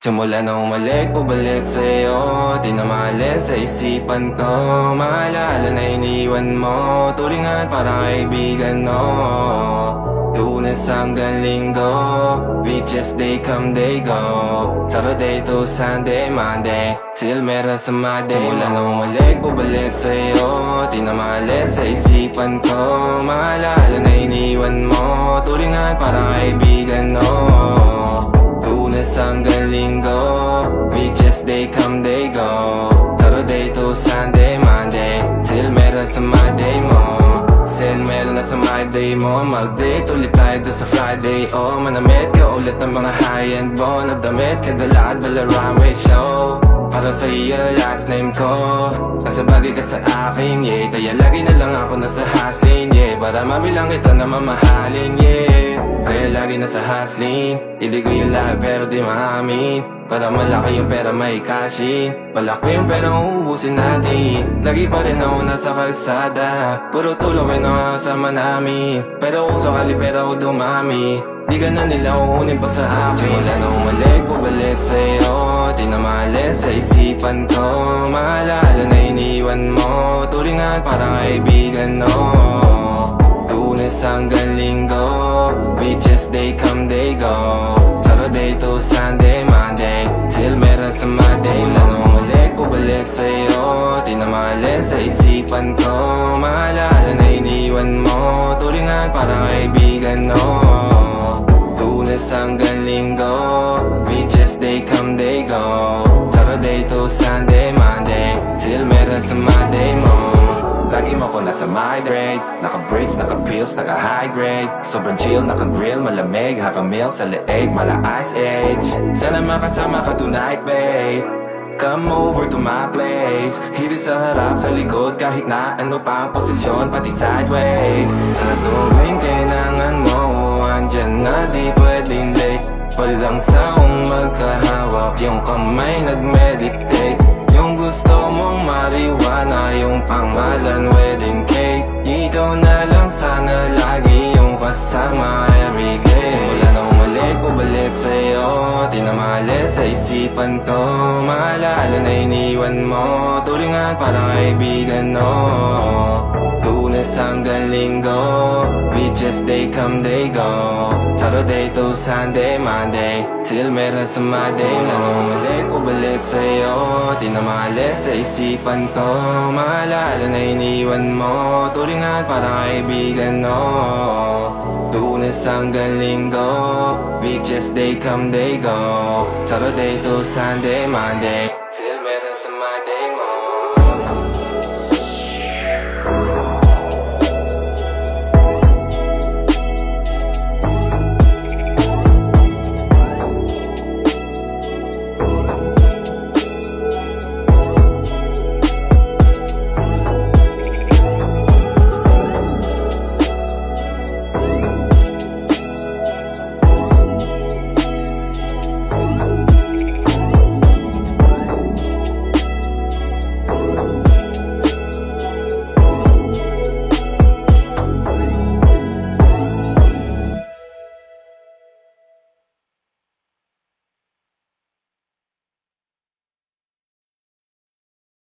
Simula nang umalik, bumalik sa'yo. Di na maalis sa isipan ko. Maalala na iniwan mo. Turingan parang kaibigan, no. Lunes hanggang Linggo, beaches they come, they go. Saturday to Sunday, Monday, till meron sa Monday. Simula nang umalik, bumalik sa'yo. Di na maalis sa isipan ko. Maalala na iniwan mo. Turingan parang kaibigan, no. Lunes hanggang Linggo, beaches they come, they go. Saturday to Sunday, Monday, till meron sa Monday mo. Till meron na sa Monday mo. Mag-date ulit tayo doon sa Friday. Oh, manamit ka ulit ng mga high-end mo. Nadamit ka dala at bala runway show. Para sa iyo last name ko. Kasi bagay ka sa akin, yeah. Kaya lagi na lang ako nasa hustling, yeah. Para mabilang kita na mamahalin, yeah. Kaya lagi nasa hustling. Hindi ko yung lahat pero di maamin. Para malaki yung pera may cashin. Malaki yung pera uubusin natin. Lagi pa rin ako nasa kalsada. Puro tulawin ang kasama namin. Pero kung sakali pera ko dumami, di ka na nila uunin pa sa akin. Simula nang umalik, bumalik sa'yo. Di na maalis sa isipan ko. Maalala na iniwan mo. Turingan parang kaibigan, no. Lunes hanggang Linggo, beaches they come, they go. Saturday to Sunday, Monday, till meron sa Monday. Simula nang umalik, bumalik sa'yo. Di na maalis sa isipan ko. Maalala na iniwan mo. Turingan parang kaibigan, no. Lunes hanggang Linggo, beaches they come, they go. Saturday to Sunday, Monday, till meron sa Monday mo. Lagi mo ko nasa migrate. Naka-braids, naka-pills, naka-high grade. Sobrang chill, naka-grill, malamig. Have a meal sa leeg, mala ice age. Sana makasama ka tonight, babe. Come over to my place. Hirit sa harap, sa likod, kahit na ano pa ang posisyon, pati sideways. Sa tuwing kailangan mo, andyan na di pwedeng late. Walang saong magkahawak, yung kamay nag-meditate. Yung gusto mong mariwana, yung pangalan wedding cake. Ikaw na lang sana lagi yung kasama everyday. Simula nang umalik, bumalik sa'yo. Di na maalis sa isipan ko. Maalala na iniwan mo. Turingan parang kaibigan, no. Lunes hanggang Linggo, beaches they come, they go. Saturday to Sunday, Monday, till meron sa Monday. Simula nang umalik, bumalik sa'yo. Di na maalis sa isipan ko. Maalala na iniwan mo. Turingan parang kaibigan, no. Lunes hanggang Linggo, beaches they come, they go. Saturday to Sunday, Monday,